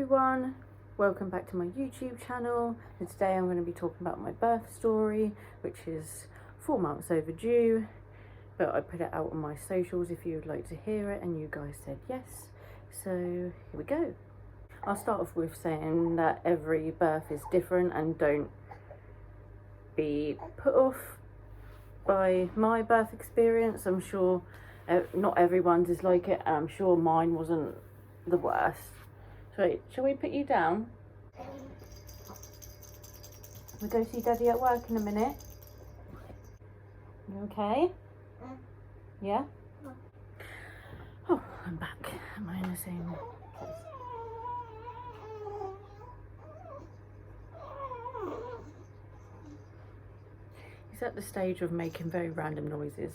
everyone, welcome back to my YouTube channel, and today I'm going to be talking about my birth story, which is 4 months overdue, but I put it out on my socials if you would like to hear it, and you guys said yes, so here we go. I'll start off with saying that every birth is different, and don't be put off by my birth experience. I'm sure not everyone's is like it, and I'm sure mine wasn't the worst. So, shall we put you down? We'll go see Daddy at work in a minute. You okay? Yeah? Oh, I'm back. Am I in the same place? He's at the stage of making very random noises.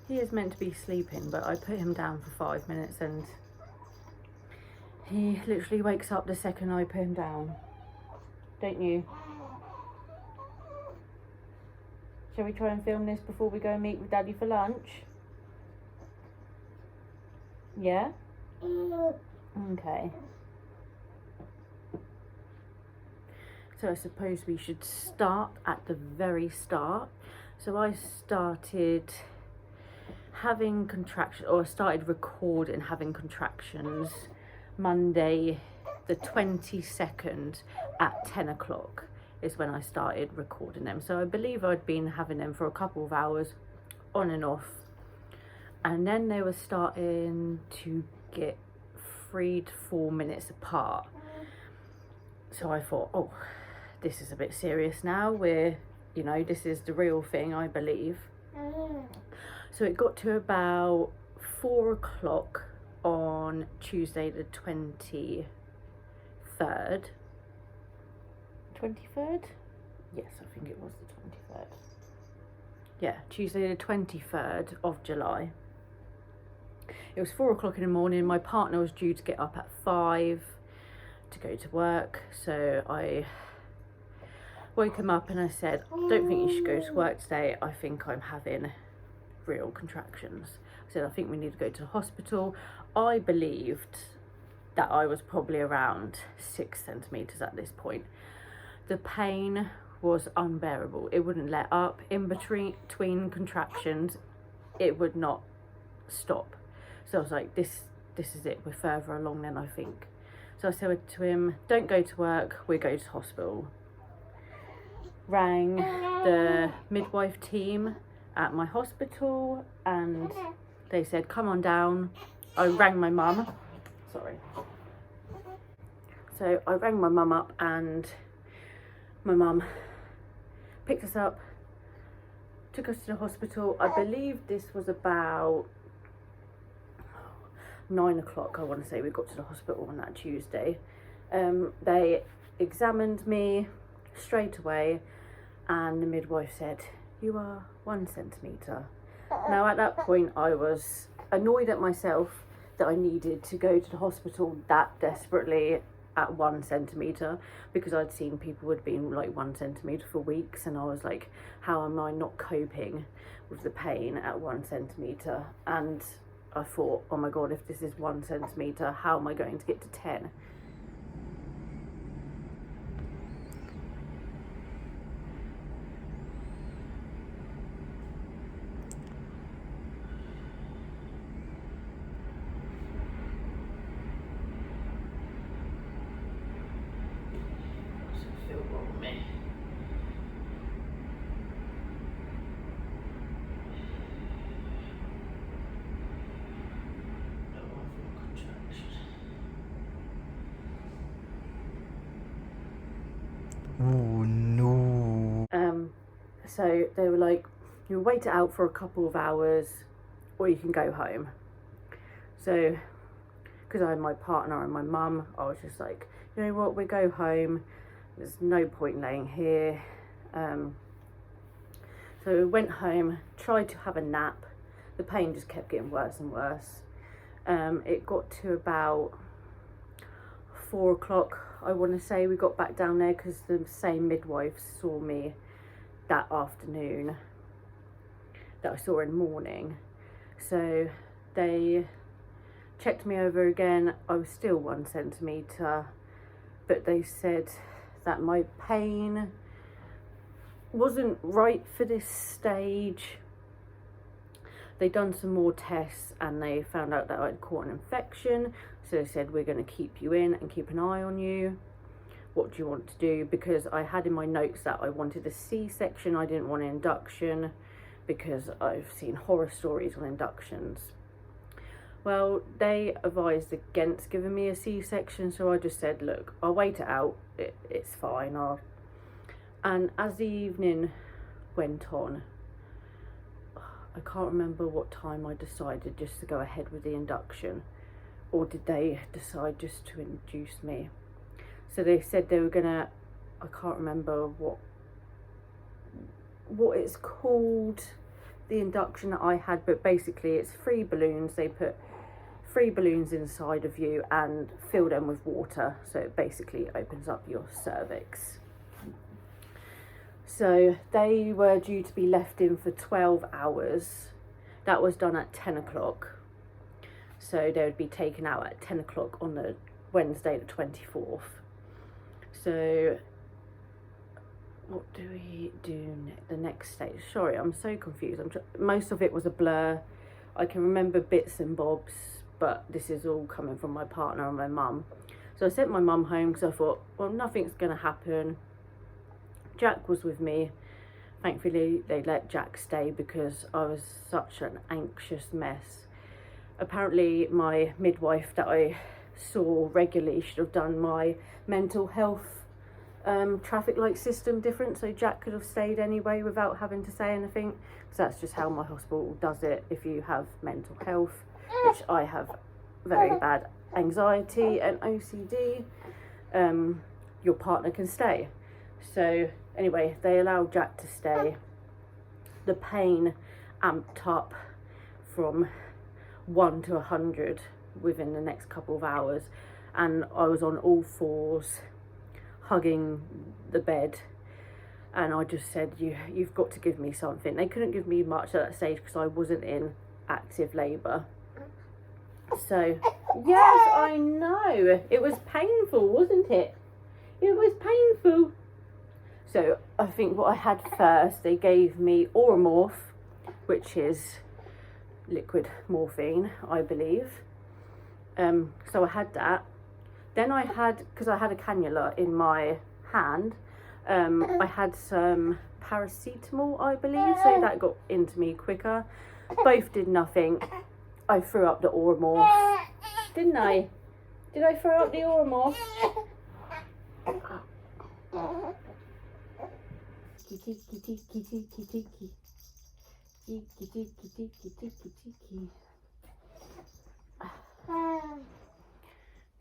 He is meant to be sleeping, but I put him down for 5 minutes and he literally wakes up the second I put him down. Don't you? Shall we try and film this before we go and meet with Daddy for lunch? Yeah? Okay. So I suppose we should start at the very start. So I started having contractions, or started recording having contractions Monday the 22nd at 10 o'clock is when I started recording them. So I believe I'd been having them for a couple of hours on and off, and then they were starting to get 3 to 4 minutes apart. So I thought, oh, this is a bit serious now. This is the real thing, I believe. So it got to about 4 o'clock on Tuesday the 23rd. 23rd? Yes, I think it was the 23rd. Yeah, Tuesday the 23rd of July. It was 4 o'clock in the morning. My partner was due to get up at 5 to go to work. So I woke him up and I said, I don't think you should go to work today. I think I'm having real contractions. I said, I think we need to go to the hospital. I believed that I was probably around 6 centimetres at this point. The pain was unbearable. It wouldn't let up. In between contractions, it would not stop. So I was like, this is it. We're further along than I think. So I said to him, don't go to work, we go to hospital. Rang the midwife team at my hospital and they said, come on down. I rang my mum. Sorry. So I rang my mum up and my mum picked us up, took us to the hospital. I believe this was about 9 o'clock, I want to say we got to the hospital on that Tuesday. They examined me straight away and the midwife said, you are 1 centimetre. Now at that point I was annoyed at myself that I needed to go to the hospital that desperately at 1 centimetre, because I'd seen people who had been like 1 centimetre for weeks, and I was like, how am I not coping with the pain at 1 centimetre? And I thought, oh my god, if this is 1 centimetre, how am I going to get to 10? Oh no. So they were like, you'll wait it out for a couple of hours or you can go home. So because I had my partner and my mum, I was just like, you know what, we go home, there's no point laying here. So we went home, tried to have a nap. The pain just kept getting worse and worse. It got to about 4 o'clock, I want to say, we got back down there because the same midwife saw me that afternoon that I saw in the morning. So they checked me over again. I was still 1 centimetre, but they said that my pain wasn't right for this stage. They'd done some more tests and they found out that I'd caught an infection. So they said, we're going to keep you in and keep an eye on you. What do you want to do? Because I had in my notes that I wanted a C-section. I didn't want an induction because I've seen horror stories on inductions. Well, they advised against giving me a C-section, so I just said, look, I'll wait it out. It's fine. And as the evening went on, I can't remember what time I decided just to go ahead with the induction, or did they decide just to induce me? So they said they were gonna, I can't remember what it's called, the induction that I had, but basically it's 3 balloons. They put 3 balloons inside of you and fill them with water, so it basically opens up your cervix. So they were due to be left in for 12 hours. That was done at 10 o'clock. So they would be taken out at 10 o'clock on the Wednesday the 24th. So what do we do the next stage? Sorry, I'm so confused. Most of it was a blur. I can remember bits and bobs, but this is all coming from my partner and my mum. So I sent my mum home because I thought, well, nothing's going to happen. Jack was with me. Thankfully, they let Jack stay because I was such an anxious mess. Apparently, my midwife that I saw regularly should have done my mental health traffic light system different, so Jack could have stayed anyway without having to say anything, because that's just how my hospital does it. If you have mental health, which I have very bad anxiety and OCD, your partner can stay. So anyway, they allowed Jack to stay. The pain amped up from 1 to 100 within the next couple of hours, and I was on all fours hugging the bed, and I just said, you've got to give me something. They couldn't give me much at that stage because I wasn't in active labour. So yes, I know, it was painful, wasn't it? It was painful. So I think what I had first, they gave me Oromorph, which is liquid morphine, I believe. So I had that. Then I had, because I had a cannula in my hand, I had some paracetamol, I believe, so that got into me quicker. Both did nothing. I threw up the Oromorph, didn't I? Did I throw up the Oromorph?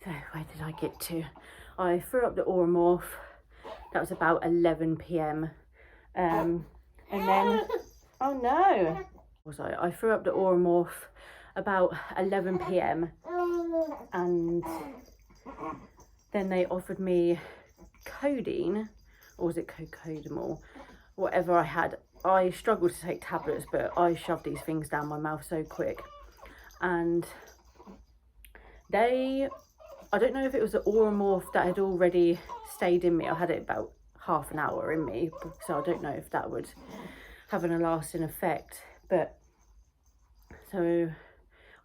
So where did I get to? I threw up the Oromorph. That was about 11 p.m. And then, oh no, I threw up the Oromorph about 11 p.m. and then they offered me codeine, or was it cocodamol? Whatever I had. I struggled to take tablets, but I shoved these things down my mouth so quick. And I don't know if it was the Oromorph that had already stayed in me. I had it about half an hour in me, so I don't know if that would have a lasting effect. But so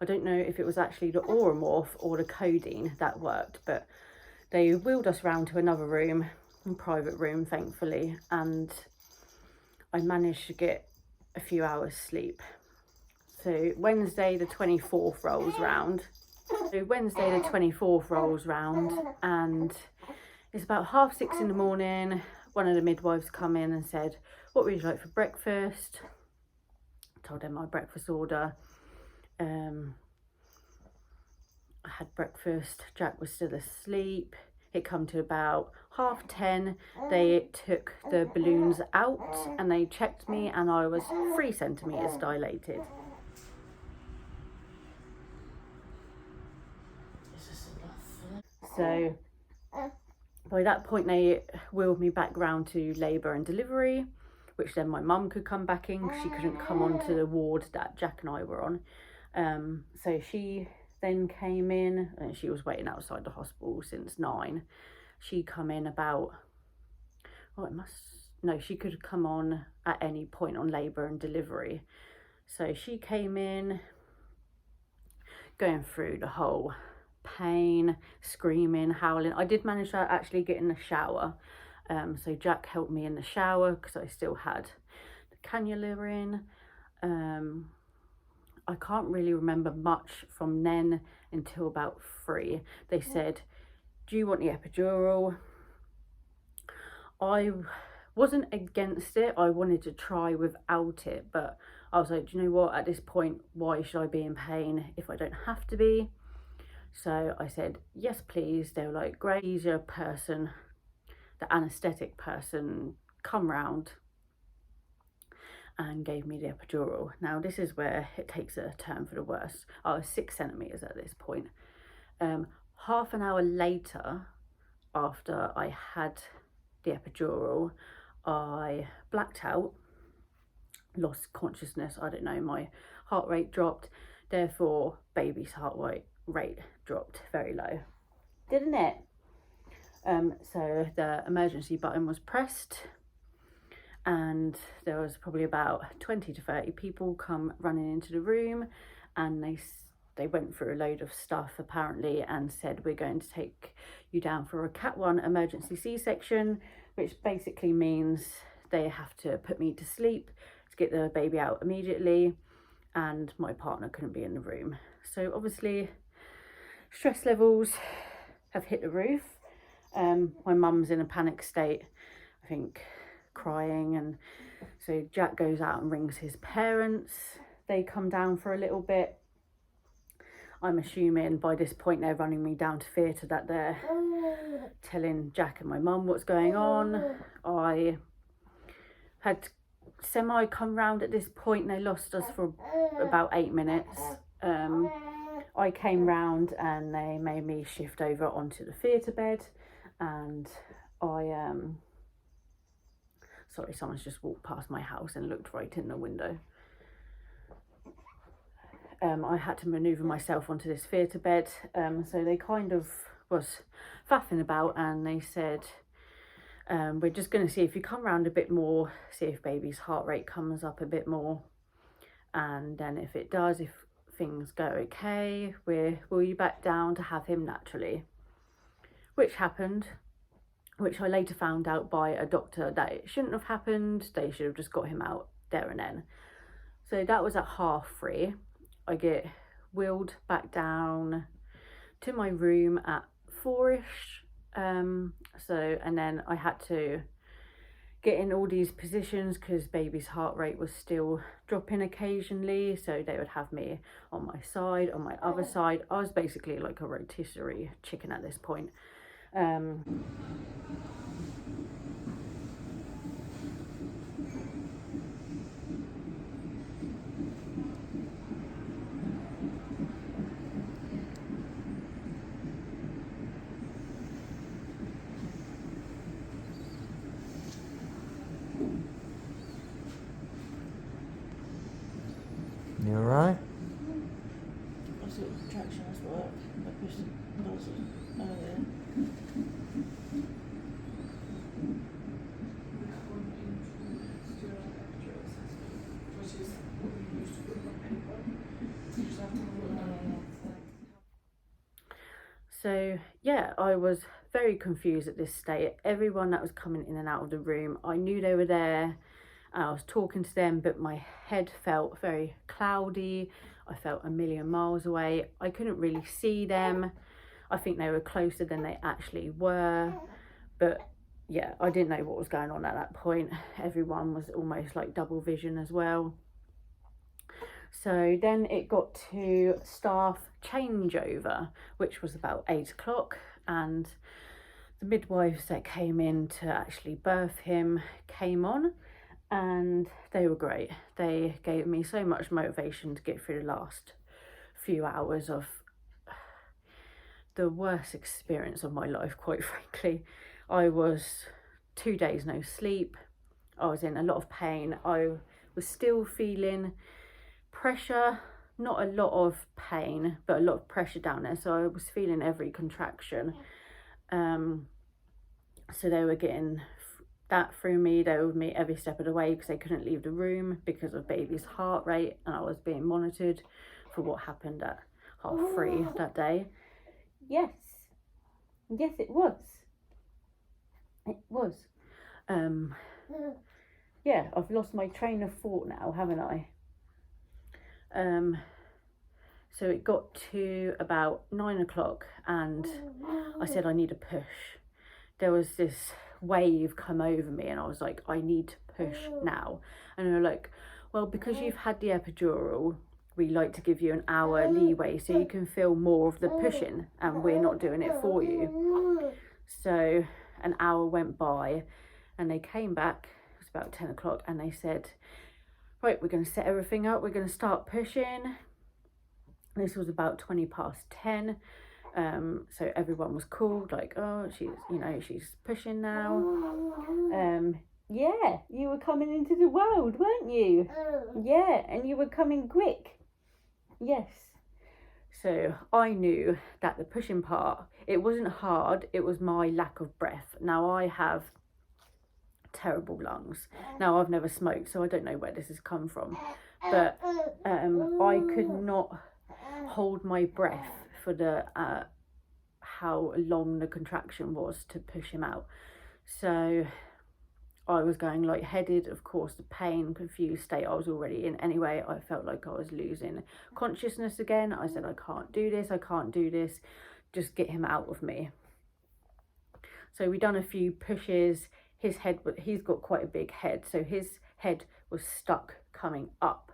I don't know if it was actually the Oromorph or the codeine that worked, but they wheeled us round to another room, a private room, thankfully, and I managed to get a few hours sleep. So Wednesday the 24th rolls round. And it's about 6:30 in the morning. One of the midwives come in and said, what would you like for breakfast? I told them my breakfast order. I had breakfast. Jack was still asleep. It come to about 10:30. They took the balloons out and they checked me, and I was 3 centimetres dilated. So by that point they wheeled me back round to labour and delivery, which then my mum could come back in because she couldn't come onto the ward that Jack and I were on. So she then came in, and she was waiting outside the hospital since 9. She come in about, she could come on at any point on labour and delivery. So she came in, going through the whole pain, screaming, howling. I did manage to actually get in the shower. So Jack helped me in the shower because I still had the cannula in. I can't really remember much from then until about 3. They said, do you want the epidural? I wasn't against it. I wanted to try without it, but I was like, do you know what? At this point, why should I be in pain if I don't have to be? So I said, yes, please. They were like, great. Easier person, the anaesthetic person, come round and gave me the epidural. Now this is where it takes a turn for the worse. I was 6 centimeters at this point. Half an hour later, after I had the epidural, I blacked out, lost consciousness. I don't know, my heart rate dropped, therefore baby's heart rate dropped very low, didn't it? So the emergency button was pressed, and there was probably about 20 to 30 people come running into the room, and they went through a load of stuff apparently and said, we're going to take you down for a Cat 1 emergency C-section, which basically means they have to put me to sleep to get the baby out immediately, and my partner couldn't be in the room. So obviously stress levels have hit the roof. My mum's in a panic state, I think, crying, and so Jack goes out and rings his parents. They come down for a little bit. I'm assuming by this point they're running me down to theatre, that they're telling Jack and my mum what's going on. I had semi come round at this point. They lost us for about 8 minutes. I came round and they made me shift over onto the theatre bed, and sorry, someone's just walked past my house and looked right in the window. I had to manoeuvre myself onto this theatre bed. So they kind of was faffing about, and they said, we're just going to see if you come round a bit more, see if baby's heart rate comes up a bit more. And then if it does, if things go okay, we'll you back down to have him naturally. Which happened, which I later found out by a doctor that it shouldn't have happened. They should have just got him out there and then. So that was at 3:30. I get wheeled back down to my room at 4ish. And then I had to get in all these positions because baby's heart rate was still dropping occasionally. So they would have me on my side, on my other side. I was basically like a rotisserie chicken at this point. You alright? I see what contractions work. I pushed the buzzer earlier. So yeah, I was very confused at this state. Everyone that was coming in and out of the room, I knew they were there. I was talking to them, but my head felt very cloudy. I felt a million miles away. I couldn't really see them. I think they were closer than they actually were. But yeah, I didn't know what was going on at that point. Everyone was almost like double vision as well. So then it got to staff changeover, which was about 8 o'clock, and the midwives that came in to actually birth him came on, and they were great. They gave me so much motivation to get through the last few hours of the worst experience of my life, quite frankly. I was 2 days no sleep. I was in a lot of pain. I was still feeling pressure not a lot of pain, but a lot of pressure down there. So I was feeling every contraction. So they were getting that through me. They were with me every step of the way because they couldn't leave the room because of baby's heart rate, and I was being monitored for what happened at 3:30 that day. Yes, it was. Yeah, I've lost my train of thought now, haven't I? So it got to about 9 o'clock and I said I need a push. There was this wave come over me and I was like, I need to push now. And they were like, well, because you've had the epidural, we like to give you an hour leeway so you can feel more of the pushing, and we're not doing it for you. So an hour went by and they came back, it was about 10 o'clock, and they said, right, we're going to set everything up, we're going to start pushing. This was about 20 past 10. So everyone was called, like, oh, she's pushing now. Yeah, you were coming into the world, weren't you? Yeah, and you were coming quick. Yes. So I knew that the pushing part, it wasn't hard, it was my lack of breath. Now I have terrible lungs. Now I've never smoked, so I don't know where this has come from. But I could not hold my breath for the how long the contraction was to push him out. So I was going lightheaded, of course, the pain, confused state I was already in anyway. I felt like I was losing consciousness again. I said, I can't do this, just get him out of me. So we done a few pushes. He's got quite a big head, so his head was stuck coming up.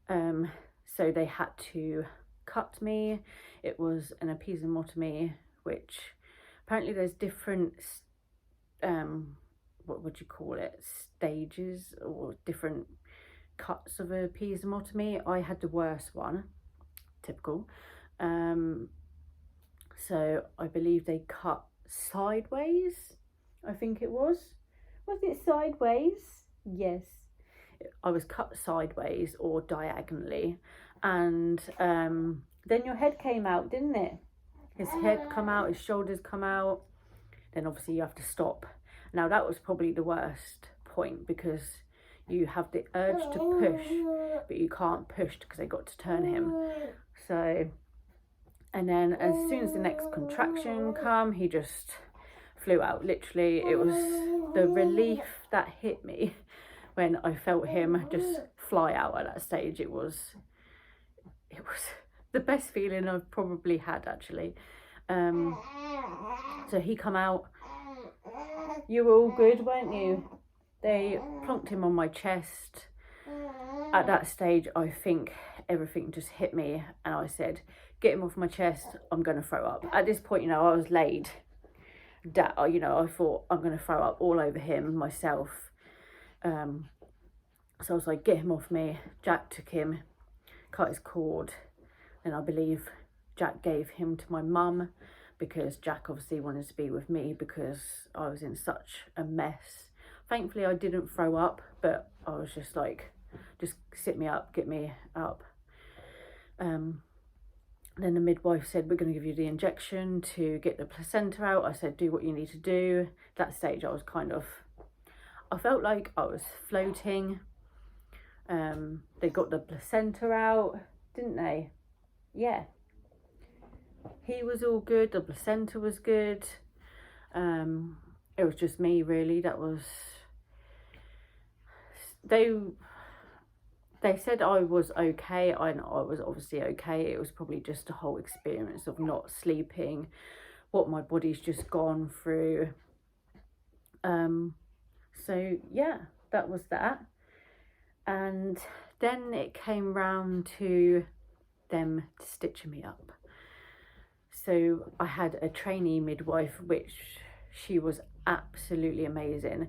So they had to cut me. It was an episiotomy, which apparently there's different what would you call it, stages or different cuts of a episiotomy. I had the worst one, typical. So I believe they cut sideways, I think it was it sideways? Yes, I was cut sideways or diagonally, and then your head came out, didn't it? His head come out, his shoulders come out, then obviously you have to stop. Now that was probably the worst point because you have the urge to push, but you can't push because they got to turn him. So, and then as soon as the next contraction come, he just flew out. Literally, it was the relief that hit me when I felt him just fly out at that stage. It was the best feeling I've probably had, actually. So he come out. You were all good, weren't you? They plonked him on my chest. At that stage, I think everything just hit me and I said, get him off my chest, I'm going to throw up. At this point, I was laid down, I thought I'm going to throw up all over him, myself. So I was like, get him off me. Jack took him, cut his cord. Then I believe Jack gave him to my mum, because Jack obviously wanted to be with me because I was in such a mess. Thankfully I didn't throw up, but I was just like, just sit me up, get me up. Then the midwife said, we're going to give you the injection to get the placenta out. I said, do what you need to do. That stage I was I felt like I was floating. They got the placenta out, didn't they? Yeah. He was all good, the placenta was good. It was just me, really. That was, they said I was okay. I was obviously okay. It was probably just a whole experience of not sleeping, what my body's just gone through. So yeah, that was that. And then it came round to them stitching me up. So I had a trainee midwife, which she was absolutely amazing,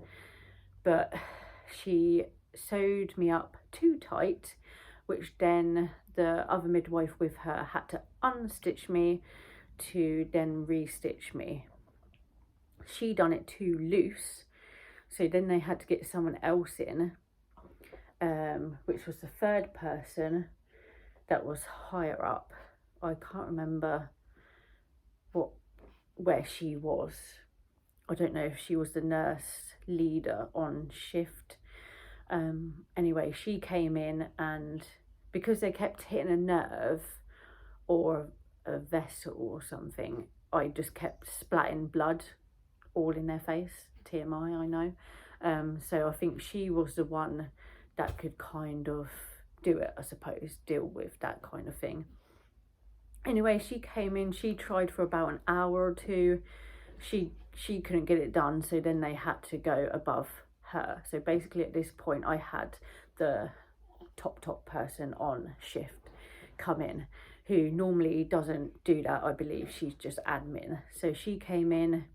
but she sewed me up too tight, which then the other midwife with her had to unstitch me to then restitch me. She done it too loose, so then they had to get someone else in, which was the third person, that was higher up. I can't remember where she was. I don't know if she was the nurse leader on shift. Anyway, she came in, and because they kept hitting a nerve or a vessel or something, I just kept splatting blood all in their face. TMI, I know. So I think she was the one that could kind of do it, I suppose, deal with that kind of thing. Anyway, she came in, she tried for about an hour or two. She couldn't get it done, so then they had to go above her. So basically at this point I had the top person on shift come in, who normally doesn't do that. I believe she's just admin. So she came in,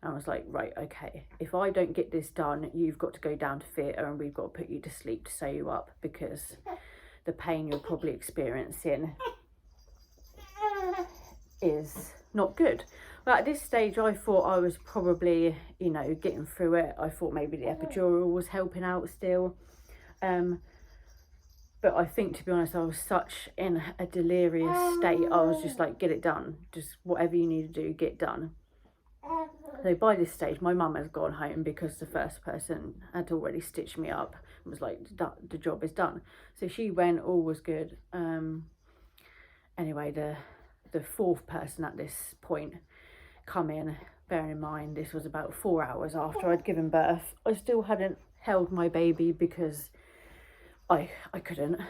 and I was like, right, okay, if I don't get this done, you've got to go down to theatre and we've got to put you to sleep to sew you up, because the pain you're probably experiencing is not good. But at this stage I thought I was probably, you know, getting through it. I thought maybe the epidural was helping out still. But I think, to be honest, I was such in a delirious state. I was just like, get it done. Just whatever you need to do, get done. So by this stage, my mum has gone home because the first person had already stitched me up and was like, the job is done. So she went, all was good. Anyway, the fourth person at this point come in. Bearing in mind this was about 4 hours after I'd given birth. I still hadn't held my baby because I couldn't.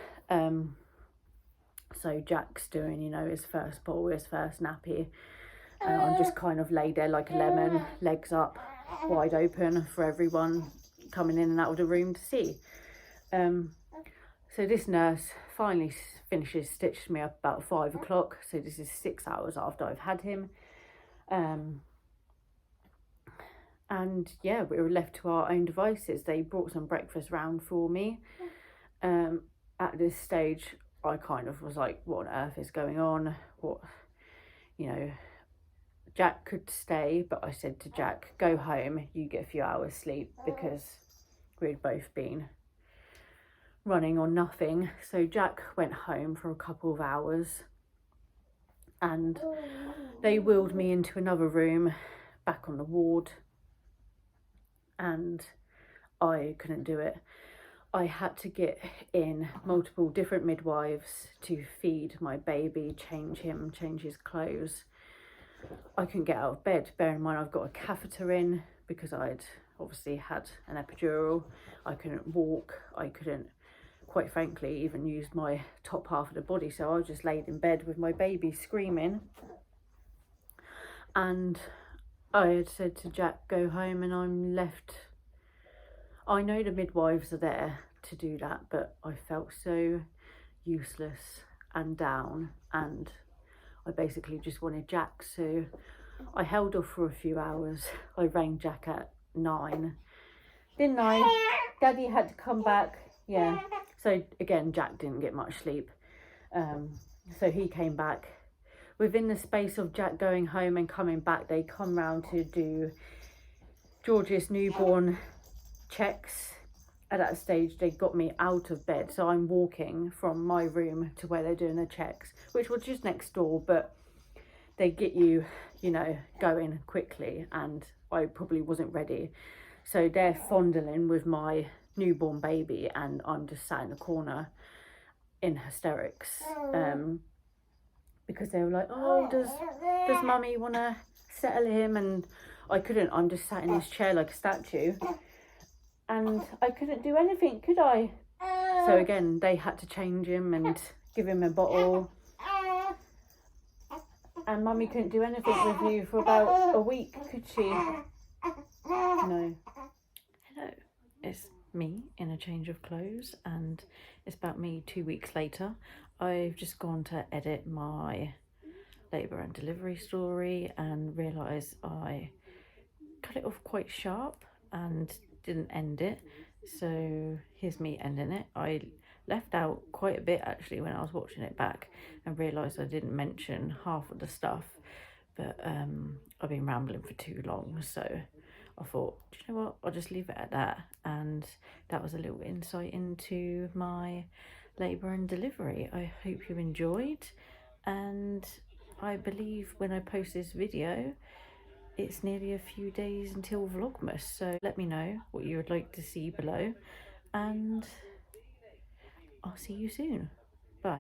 So Jack's doing, you know, his first bottle, his first nappy. I just kind of lay there like a lemon, legs up, wide open for everyone coming in and out of the room to see. So this nurse finally finishes, stitches me up about 5 o'clock. So this is 6 hours after I've had him. And yeah, we were left to our own devices. They brought some breakfast round for me. At this stage, I kind of was like, what on earth is going on? What, you know, Jack could stay, but I said to Jack, go home, you get a few hours sleep, because we'd both been running on nothing. So Jack went home for a couple of hours, and they wheeled me into another room back on the ward, and I couldn't do it. I had to get in multiple different midwives to feed my baby, change him, change his clothes. I couldn't get out of bed. Bear in mind I've got a catheter in because I'd obviously had an epidural. I couldn't walk. I couldn't, quite frankly, even use my top half of the body. So I was just laid in bed with my baby screaming. And I had said to Jack, go home, and I'm left. I know the midwives are there to do that, but I felt so useless and down, and I basically just wanted Jack. So I held off for a few hours. I rang Jack at 9, didn't I? Daddy had to come back. Yeah. So again, Jack didn't get much sleep. So he came back. Within the space of Jack going home and coming back, they come round to do George's newborn checks. At that stage, they got me out of bed, so I'm walking from my room to where they're doing the checks, which was just next door, but they get you, you know, going quickly, and I probably wasn't ready. So they're fondling with my newborn baby, and I'm just sat in the corner in hysterics, because they were like, oh, does mummy want to settle him? And I couldn't. I'm just sat in this chair like a statue, and I couldn't do anything, could I? So again, they had to change him and give him a bottle, and mummy couldn't do anything with you for about a week, could she? No. Hello, it's me in a change of clothes, and it's about me 2 weeks later. I've just gone to edit my labour and delivery story and realised I cut it off quite sharp and didn't end it. So here's me ending it. I left out quite a bit actually when I was watching it back, and realised I didn't mention half of the stuff, but I've been rambling for too long, so I thought, do you know what, I'll just leave it at that. And that was a little insight into my labour and delivery. I hope you enjoyed, and I believe when I post this video it's nearly a few days until Vlogmas, so let me know what you would like to see below, and I'll see you soon.